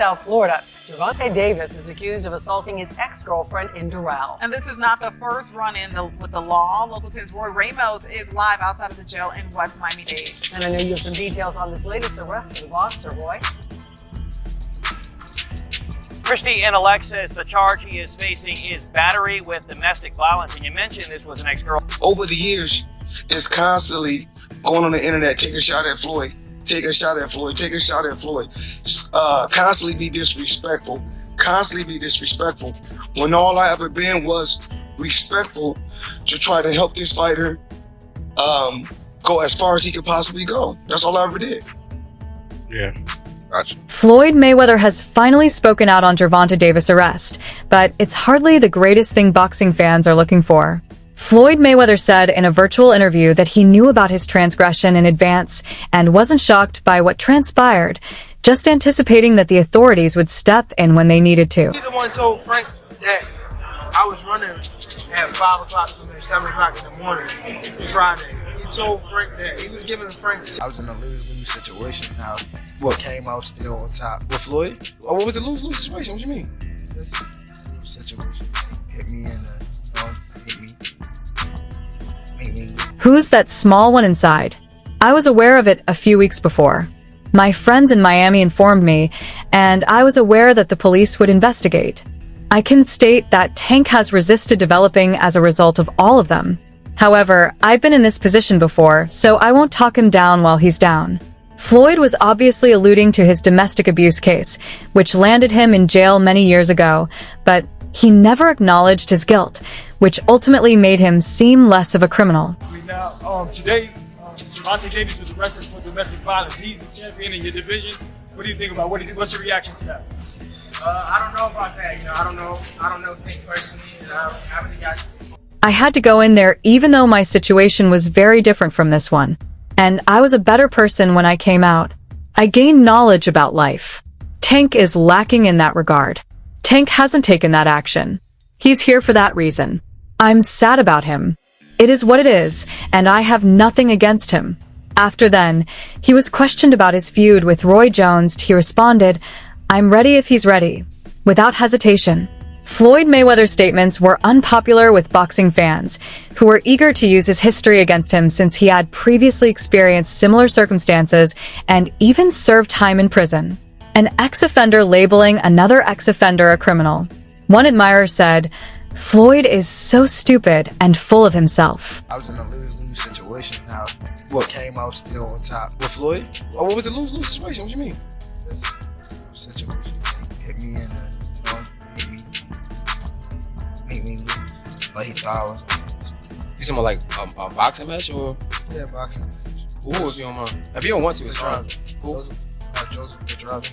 South Florida. Gervonta Davis is accused of assaulting his ex-girlfriend in Doral. And this is not the first run-in with the law. Local 10's Roy Ramos is live outside of the jail in West Miami-Dade. And I know you have some details on this latest arrest of the boxer, Roy. Christy and Alexis, the charge he is facing is battery with domestic violence. And you mentioned this was an ex-girl. Over the years, it's constantly going on the internet, take a shot at Floyd, take a shot at Floyd, take a shot at Floyd. Constantly be disrespectful, when all I ever been was respectful to try to help this fighter go as far as he could possibly go. That's all I ever did. Yeah. Gotcha. Floyd Mayweather has finally spoken out on Gervonta Davis' arrest, but it's hardly the greatest thing boxing fans are looking for. Floyd Mayweather said in a virtual interview that he knew about his transgression in advance and wasn't shocked by what transpired, just anticipating that the authorities would step in when they needed to. He the one told Frank that I was running at 5 o'clock, 7 o'clock in the morning Friday. He told Frank that. He was giving Frank. I was in a lose-lose situation. Now, what came out still on top. With Floyd? Oh, what was the lose-lose situation? What you mean? This situation hit me in make me lose. Who's that small one inside? I was aware of it a few weeks before. My friends in Miami informed me, and I was aware that the police would investigate. I can state that Tank has resisted developing as a result of all of them. However, I've been in this position before, so I won't talk him down while he's down. Floyd was obviously alluding to his domestic abuse case, which landed him in jail many years ago, but he never acknowledged his guilt, which ultimately made him seem less of a criminal. Now, today, Gervonta Davis was arrested for domestic violence. He's the champion in your division. What do you think about what's your reaction to that? I don't know about that. I don't know Tank personally, and I haven't got. I had to go in there even though my situation was very different from this one. And I was a better person when I came out. I gained knowledge about life. Tank is lacking in that regard. Tank hasn't taken that action. He's here for that reason. I'm sad about him. It is what it is, and I have nothing against him. After then, he was questioned about his feud with Roy Jones. He responded, "I'm ready if he's ready," without hesitation. Floyd Mayweather's statements were unpopular with boxing fans, who were eager to use his history against him since he had previously experienced similar circumstances and even served time in prison. An ex-offender labeling another ex-offender a criminal. One admirer said, "Floyd is so stupid and full of himself." I was in a lose-lose situation. Now, what came out still on top. With Floyd? Oh, what was the lose-lose situation? What you mean? This situation hit me in make me lose. Like he thought I was gonna lose. You talking about like a boxing match or? Yeah, boxing. Ooh, if you don't mind. If you don't want to, it's fine.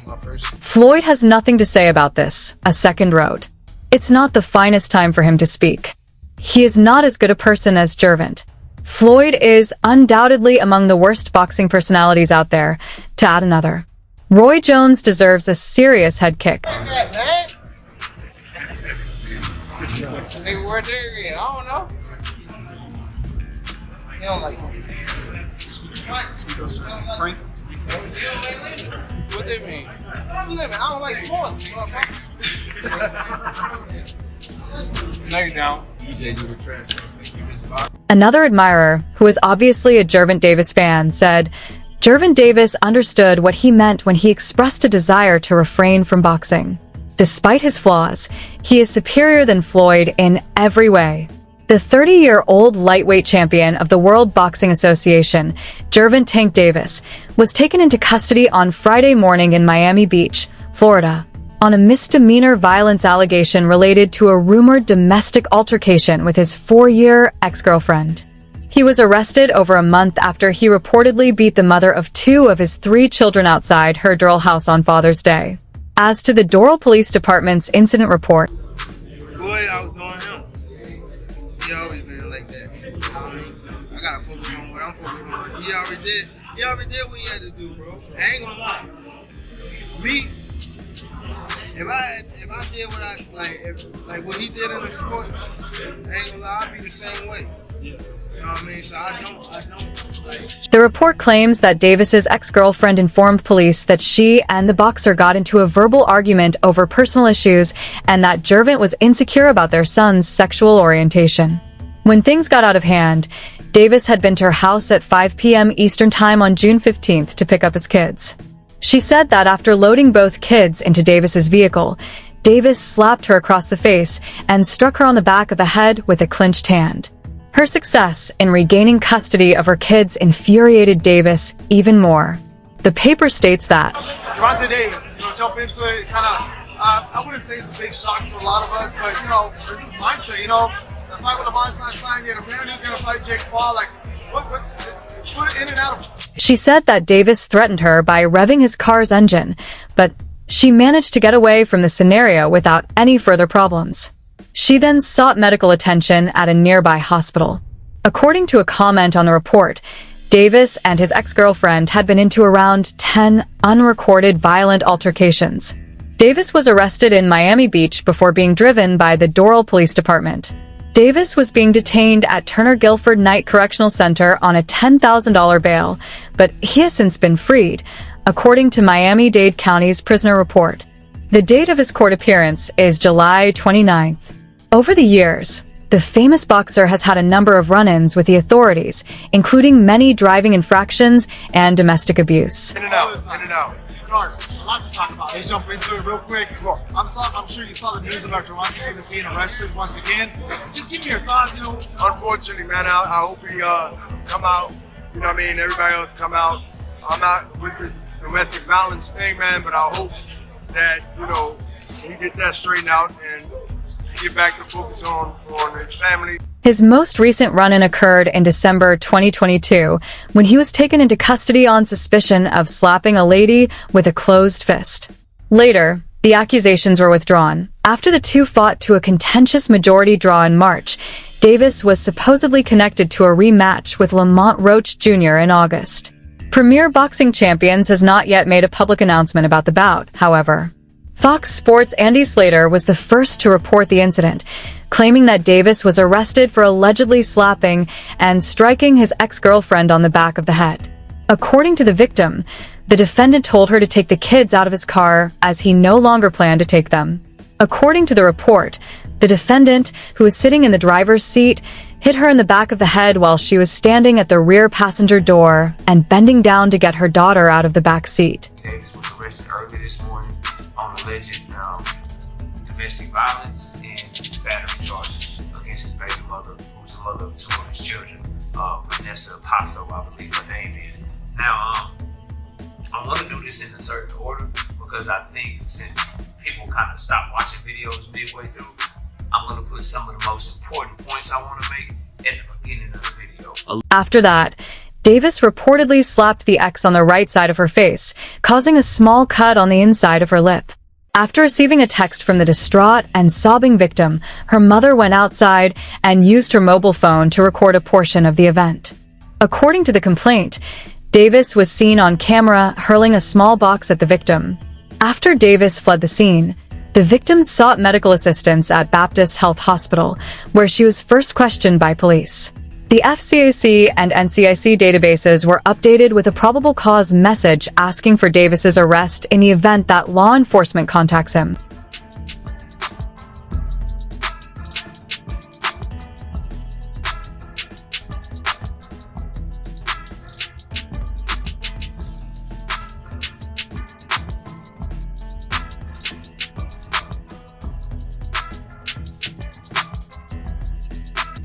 My first. Floyd has nothing to say about this, a second road. It's not the finest time for him to speak. He is not as good a person as Gervonta. Floyd is undoubtedly among the worst boxing personalities out there, to add another. Roy Jones deserves a serious head kick. Hey, where they I don't know. He don't like Frank. What they mean? I don't like Floyd. No, you don't. Another admirer, who is obviously a Gervonta Davis fan, said, Gervonta Davis understood what he meant when he expressed a desire to refrain from boxing. Despite his flaws, he is superior than Floyd in every way. The 30-year-old lightweight champion of the World Boxing Association, Gervonta "Tank" Davis, was taken into custody on Friday morning in Miami Beach, Florida, on a misdemeanor violence allegation related to a rumored domestic altercation with his 4-year ex-girlfriend. He was arrested over a month after he reportedly beat the mother of 2 of his 3 children outside her Doral house on Father's Day. As to the Doral Police Department's incident report, Floyd outdoing him. He always been like that. I gotta focus on what I'm focused on. He already did what he had to do, bro. I ain't gonna lie. Me, if I did what I like what he did in the sport, I ain't gonna lie, I'd be the same way. You know what I mean? So I don't The report claims that Davis's ex-girlfriend informed police that she and the boxer got into a verbal argument over personal issues and that Gervonta was insecure about their son's sexual orientation. When things got out of hand, Davis had been to her house at 5 p.m. Eastern Time on June 15th to pick up his kids. She said that after loading both kids into Davis's vehicle, Davis slapped her across the face and struck her on the back of the head with a clenched hand. Her success in regaining custody of her kids infuriated Davis even more. The paper states that Gervonta Davis, jump into it, kind of, I wouldn't say it's a big shock to a lot of us, but, there's this mindset, the fight with Lamont's not signed yet, apparently he's going to fight Jake Paul, what's put it in and out of. She said that Davis threatened her by revving his car's engine, but she managed to get away from the scenario without any further problems. She then sought medical attention at a nearby hospital. According to a comment on the report, Davis and his ex-girlfriend had been into around 10 unrecorded violent altercations. Davis was arrested in Miami Beach before being driven by the Doral Police Department. Davis was being detained at Turner Guilford Night Correctional Center on a $10,000 bail, but he has since been freed, according to Miami-Dade County's prisoner report. The date of his court appearance is July 29th. Over the years, the famous boxer has had a number of run-ins with the authorities, including many driving infractions and domestic abuse. In and out. A lot to talk about. Let's jump into it real quick. I'm sure you saw the news about Gervonta Davis being arrested once again. Just give me your thoughts, Unfortunately, man, I hope he come out. Everybody else come out. I'm not with the domestic violence thing, man, but I hope that, he get that straightened out and get back to focus on his family. His most recent run-in occurred in December 2022, when he was taken into custody on suspicion of slapping a lady with a closed fist. Later, the accusations were withdrawn. After the two fought to a contentious majority draw in March, Davis was supposedly connected to a rematch with Lamont Roach Jr. in August. Premier Boxing Champions has not yet made a public announcement about the bout, however. Fox Sports' Andy Slater was the first to report the incident, claiming that Davis was arrested for allegedly slapping and striking his ex-girlfriend on the back of the head. According to the victim, the defendant told her to take the kids out of his car as he no longer planned to take them. According to the report, the defendant, who was sitting in the driver's seat, hit her in the back of the head while she was standing at the rear passenger door and bending down to get her daughter out of the back seat. Davis was arrested early this morning on alleged domestic violence and battery charges against his baby mother, who's the mother of two of his children, Vanessa Paso, I believe her name is. Now, I want to do this in a certain order because I think since people kind of stop watching videos midway through, I'm going to put some of the most important points I want to make at the beginning of the video. After that, Davis reportedly slapped the ex on the right side of her face, causing a small cut on the inside of her lip. After receiving a text from the distraught and sobbing victim, her mother went outside and used her mobile phone to record a portion of the event. According to the complaint, Davis was seen on camera hurling a small box at the victim. After Davis fled the scene, the victim sought medical assistance at Baptist Health Hospital, where she was first questioned by police. The FCAC and NCIC databases were updated with a probable cause message asking for Davis's arrest in the event that law enforcement contacts him.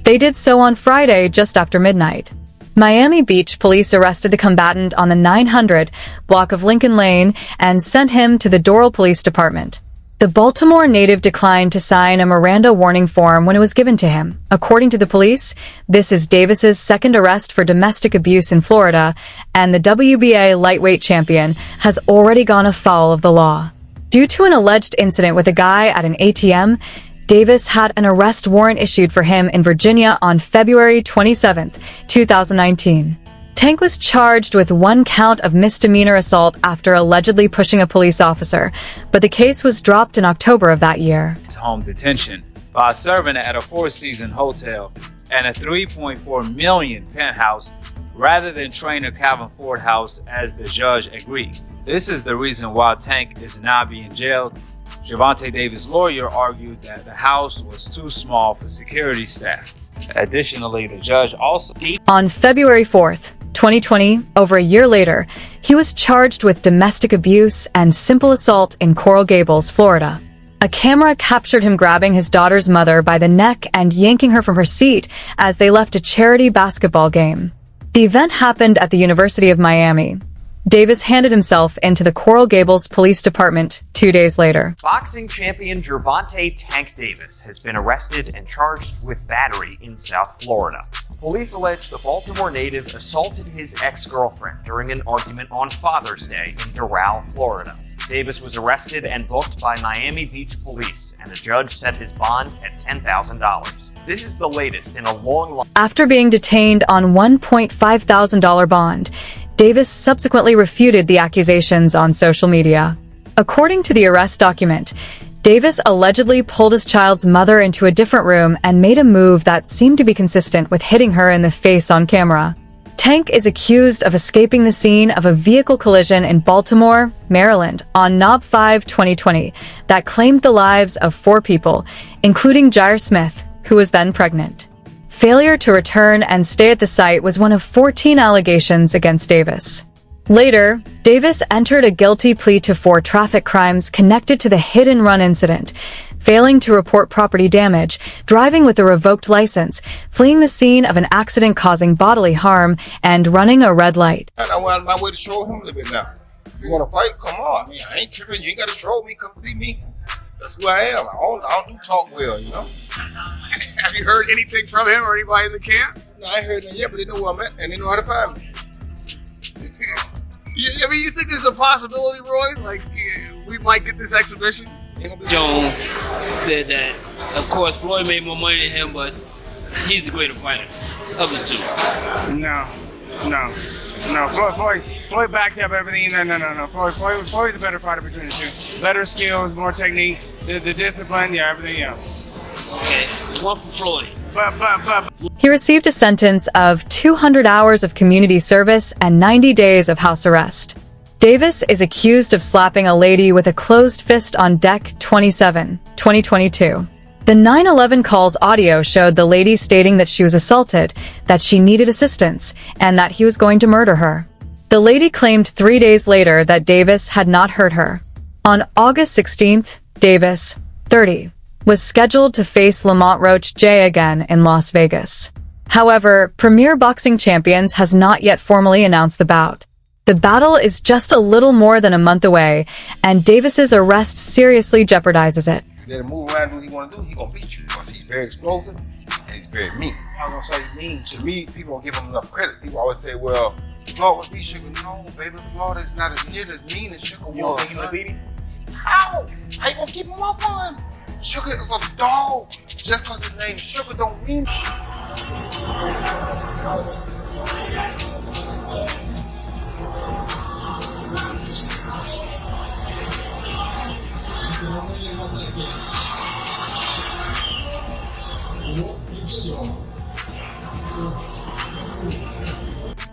They did so on Friday just after midnight. Miami Beach police arrested the combatant on the 900 block of Lincoln Lane and sent him to the Doral Police Department. The Baltimore native declined to sign a Miranda warning form when it was given to him. According to the police, this is Davis's second arrest for domestic abuse in Florida, and the WBA lightweight champion has already gone afoul of the law. Due to an alleged incident with a guy at an ATM, Davis had an arrest warrant issued for him in Virginia on February 27, 2019. Tank was charged with 1 count of misdemeanor assault after allegedly pushing a police officer, but the case was dropped in October of that year. Home detention by a servant at a Four Seasons hotel and a $3.4 million penthouse rather than Trainer Calvin Ford house as the judge agreed. This is the reason why Tank is not being jailed. Gervonta Davis' lawyer argued that the house was too small for security staff. Additionally, the judge also... On February 4th, 2020, over a year later, he was charged with domestic abuse and simple assault in Coral Gables, Florida. A camera captured him grabbing his daughter's mother by the neck and yanking her from her seat as they left a charity basketball game. The event happened at the University of Miami. Davis handed himself into the Coral Gables Police Department 2 days later. Boxing champion Gervonta "Tank" Davis has been arrested and charged with battery in South Florida. Police allege the Baltimore native assaulted his ex-girlfriend during an argument on Father's Day in Doral, Florida. Davis was arrested and booked by Miami Beach police, and a judge set his bond at $10,000. This is the latest in a long line. After being detained on $1,500 bond, Davis subsequently refuted the accusations on social media. According to the arrest document, Davis allegedly pulled his child's mother into a different room and made a move that seemed to be consistent with hitting her in the face on camera. Tank is accused of escaping the scene of a vehicle collision in Baltimore, Maryland on Knob 5, 2020 that claimed the lives of 4 people, including Jair Smith, who was then pregnant. Failure to return and stay at the site was one of 14 allegations against Davis. Later, Davis entered a guilty plea to 4 traffic crimes connected to the hit-and-run incident, failing to report property damage, driving with a revoked license, fleeing the scene of an accident causing bodily harm, and running a red light. I went out of my way to show him a little bit now. You want to fight? Come on. I mean, I ain't tripping. You ain't got to troll me. Come see me. That's who I am. I don't do talk well, you know? Have you heard anything from him or anybody in the camp? No, I ain't heard nothing yet, but they know where I'm at and they know how to find me. I mean, you think there's a possibility, Roy? Like, we might get this exhibition? Jones said that, of course, Floyd made more money than him, but he's a greater fighter of the two. No. Floyd backed up everything. No. Floyd's a better fighter between the two. Better skills, more technique, the discipline, everything, Okay, one for Floyd. He received a sentence of 200 hours of community service and 90 days of house arrest. Davis is accused of slapping a lady with a closed fist on deck 27, 2022. The 9/11 calls audio showed the lady stating that she was assaulted, that she needed assistance, and that he was going to murder her. The lady claimed 3 days later that Davis had not hurt her. On August 16th, Davis, 30, was scheduled to face Lamont Roach J again in Las Vegas. However, Premier Boxing Champions has not yet formally announced the bout. The battle is just a little more than a month away, and Davis's arrest seriously jeopardizes it. Let him move around and do what he want to do, he's going to beat you because he's very explosive and he's very mean. I was going to say mean. To me, people don't give him enough credit. People always say, well, Floyd would beat Sugar. No, baby, Floyd is not as near as mean as Sugar was. You don't think he'll beat him? How? How you going to keep him off on him? Sugar is a dog. Just because his name is Sugar don't mean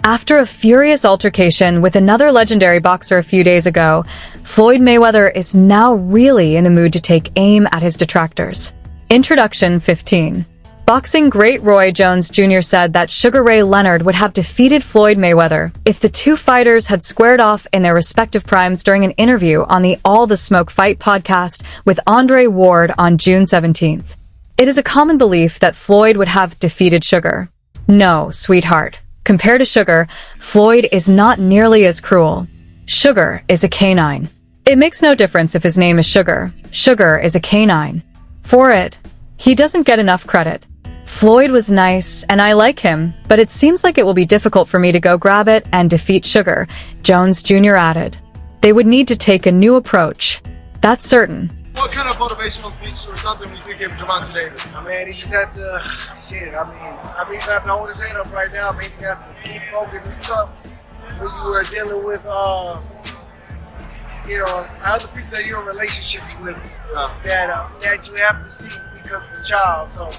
After a furious altercation with another legendary boxer a few days ago, Floyd Mayweather is now really in the mood to take aim at his detractors. Introduction 15. Boxing great Roy Jones Jr. said that Sugar Ray Leonard would have defeated Floyd Mayweather if the two fighters had squared off in their respective primes during an interview on the All the Smoke Fight podcast with Andre Ward on June 17th. It is a common belief that Floyd would have defeated Sugar. No, sweetheart. Compared to Sugar, Floyd is not nearly as cruel. Sugar is a canine. It makes no difference if his name is Sugar. Sugar is a canine. For it, he doesn't get enough credit. Floyd was nice, and I like him, but it seems like it will be difficult for me to go grab it and defeat Sugar, Jones Jr. added. They would need to take a new approach. That's certain. What kind of motivational speech or something you could give Gervonta Davis? I mean, he just had to, I mean, you have to hold his head up right now. I mean, he has to keep focused. It's tough when you are dealing with, other people that you're in relationships with that you have to see because of the child. So,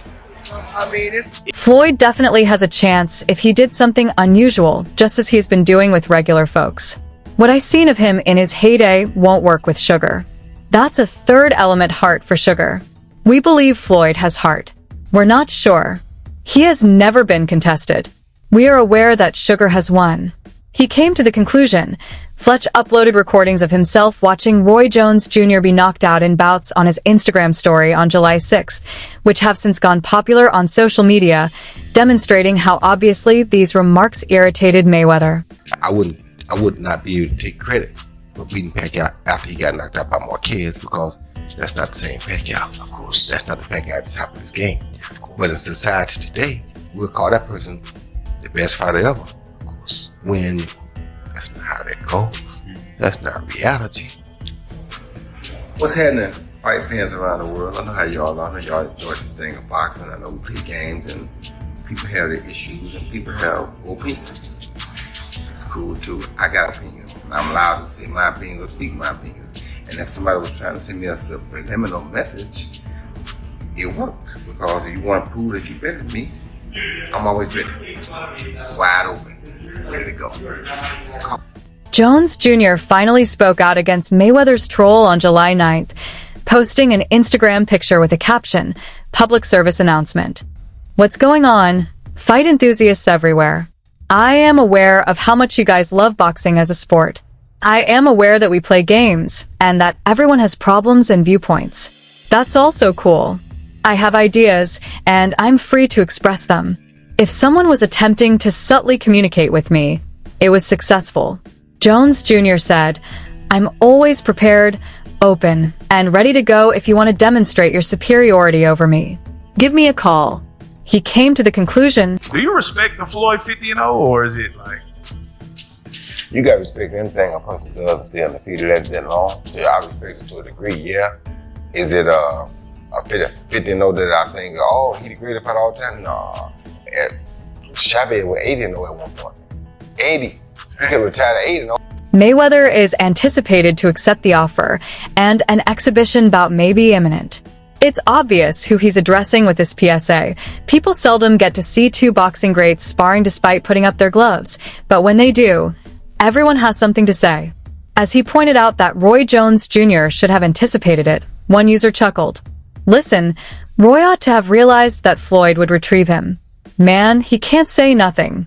I mean, it's... Floyd definitely has a chance if he did something unusual, just as he's been doing with regular folks. What I've seen of him in his heyday won't work with Sugar. That's a third element heart for Sugar. We believe Floyd has heart. We're not sure. He has never been contested. We are aware that Sugar has won. He came to the conclusion. Fletch uploaded recordings of himself watching Roy Jones Jr. be knocked out in bouts on his Instagram story on July 6th, which have since gone popular on social media, demonstrating how obviously these remarks irritated Mayweather. I would not be able to take credit for beating Pacquiao after he got knocked out by Marquez, because that's not the same Pacquiao. Of course, that's not the Pacquiao at the top of this game. But in society today, we'll call that person the best fighter ever. Of course, when that's not how that goes. That's not reality. What's happening, fight fans around the world? I know how y'all are. I know y'all enjoy this thing of boxing. I know we play games and people have their issues and people have opinions. It's cool too. I got opinions. I'm allowed to say my opinions or speak my opinions. And if somebody was trying to send me a subliminal message, it worked. Because if you want to prove that you're better than me, I'm always ready. Wide open. Ready to go. Jones Jr. finally spoke out against Mayweather's troll on July 9th, posting an Instagram picture with a caption, "Public service announcement." What's going on? Fight enthusiasts everywhere. I am aware of how much you guys love boxing as a sport. I am aware that we play games, and that everyone has problems and viewpoints. That's also cool. I have ideas, and I'm free to express them. If someone was attempting to subtly communicate with me, it was successful. Jones Jr. said, "I'm always prepared, open, and ready to go if you want to demonstrate your superiority over me. Give me a call." He came to the conclusion. Do you respect the Floyd 50-0, or is it like? You got to respect anything a person does stay undefeated that long. So I respect it to a degree, yeah. Is it a 50-0 that I think, oh, he the greatest fighter all time? No. Chavez was 80-0 at one point. 80. He could have retired at 80-0. Mayweather is anticipated to accept the offer, and an exhibition bout may be imminent. It's obvious who he's addressing with this PSA. People seldom get to see two boxing greats sparring despite putting up their gloves, but when they do, everyone has something to say. As he pointed out that Roy Jones Jr. should have anticipated it, one user chuckled. "Listen, Roy ought to have realized that Floyd would retrieve him. Man, he can't say nothing."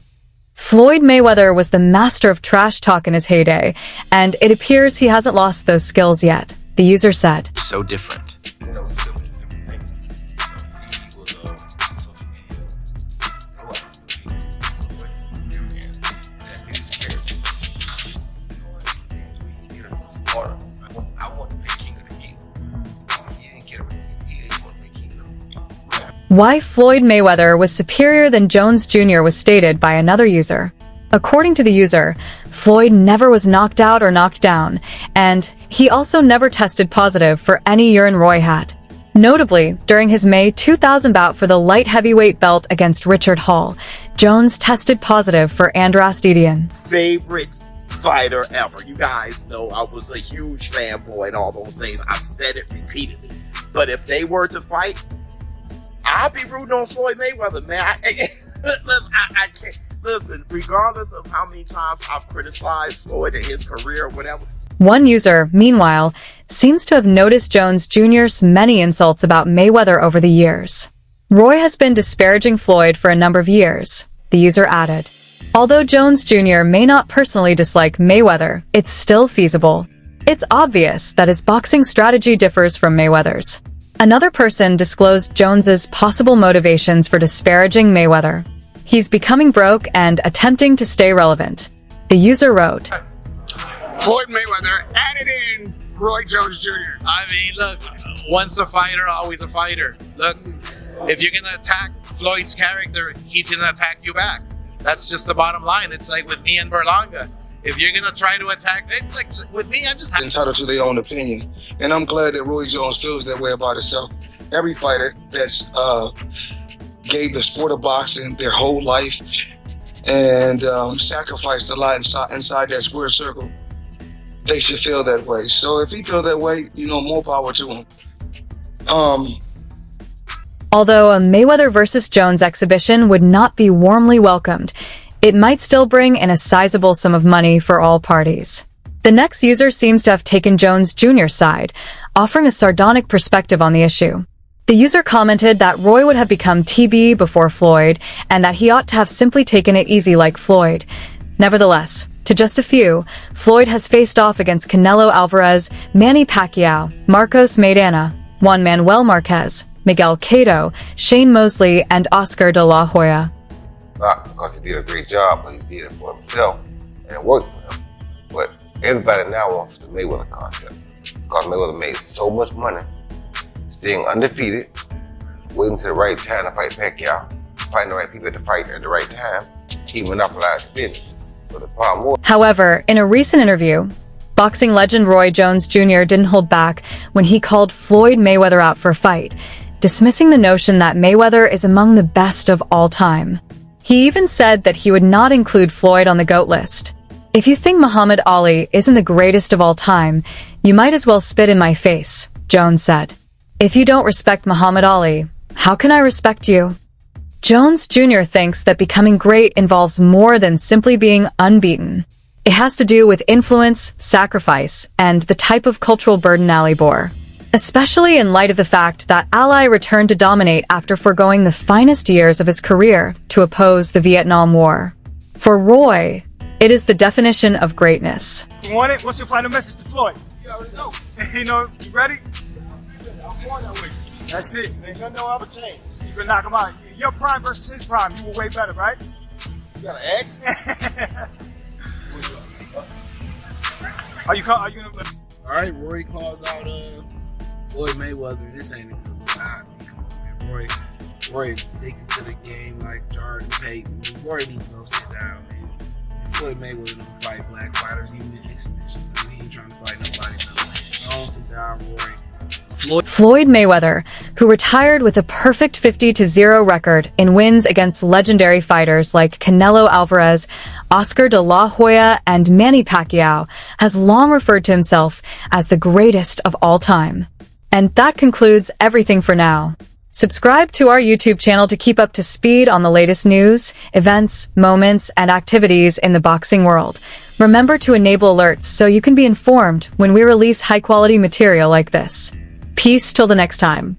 Floyd Mayweather was the master of trash talk in his heyday, and it appears he hasn't lost those skills yet, the user said. So different. Why Floyd Mayweather was superior than Jones Jr. was stated by another user. According to the user, Floyd never was knocked out or knocked down, and he also never tested positive for any urine Roy had. Notably, during his May 2000 bout for the light heavyweight belt against Richard Hall, Jones tested positive for Andrastidian. Favorite fighter ever. You guys know I was a huge fanboy and all those things. I've said it repeatedly. But if they were to fight, I'll be rooting on Floyd Mayweather, man. I can't. Listen, regardless of how many times I've criticized Floyd and his career or whatever. One user, meanwhile, seems to have noticed Jones Jr.'s many insults about Mayweather over the years. Roy has been disparaging Floyd for a number of years, the user added. Although Jones Jr. may not personally dislike Mayweather, it's still feasible. It's obvious that his boxing strategy differs from Mayweather's. Another person disclosed Jones's possible motivations for disparaging Mayweather. He's becoming broke and attempting to stay relevant. The user wrote, Floyd Mayweather added in Roy Jones Jr. I mean, look, once a fighter, always a fighter. Look, if you're going to attack Floyd's character, he's going to attack you back. That's just the bottom line. It's like with me and Berlanga. If you're going to try to attack, it's like with me, I'm just entitled to their own opinion. And I'm glad that Roy Jones feels that way about himself. Every fighter that's gave the sport of boxing their whole life and sacrificed a lot inside that square circle, they should feel that way. So if he feels that way, more power to him. Although a Mayweather vs. Jones exhibition would not be warmly welcomed, it might still bring in a sizable sum of money for all parties. The next user seems to have taken Jones Jr.'s side, offering a sardonic perspective on the issue. The user commented that Roy would have become TB before Floyd, and that he ought to have simply taken it easy like Floyd. Nevertheless, to just a few, Floyd has faced off against Canelo Alvarez, Manny Pacquiao, Marcos Maidana, Juan Manuel Marquez, Miguel Cotto, Shane Mosley, and Oscar de la Hoya. Not because he did a great job, but he did it for himself and it worked for him. But everybody now wants the Mayweather concept because Mayweather made so much money, staying undefeated, waiting to the right time to fight Pacquiao, finding the right people to fight at the right time. He monopolized business. So the problem was. However, in a recent interview, boxing legend Roy Jones Jr. didn't hold back when he called Floyd Mayweather out for a fight, dismissing the notion that Mayweather is among the best of all time. He even said that he would not include Floyd on the GOAT list. If you think Muhammad Ali isn't the greatest of all time, you might as well spit in my face, Jones said. If you don't respect Muhammad Ali, how can I respect you? Jones Jr. thinks that becoming great involves more than simply being unbeaten. It has to do with influence, sacrifice, and the type of cultural burden Ali bore. Especially in light of the fact that Ali returned to dominate after foregoing the finest years of his career to oppose the Vietnam War. For Roy, it is the definition of greatness. You want it? What's your final message to Floyd? You already know. You ready? That's it. Ain't nothing no other change. You can knock him out. Your prime versus his prime, you were way better, right? You got an X? Are you gonna? All right, Roy calls out Floyd Mayweather. This ain't a good vibe. Come on, man. Roy addicted to the game like Jordan Payton. Roy needs to go sit down, man. And Floyd Mayweather don't fight black fighters, even in exhibitions. Man. He ain't trying to fight nobody. Go sit down, Roy. Floyd Mayweather, who retired with a perfect 50-0 record in wins against legendary fighters like Canelo Alvarez, Oscar de la Hoya, and Manny Pacquiao, has long referred to himself as the greatest of all time. And that concludes everything for now. Subscribe to our YouTube channel to keep up to speed on the latest news, events, moments, and activities in the boxing world. Remember to enable alerts so you can be informed when we release high-quality material like this. Peace till the next time.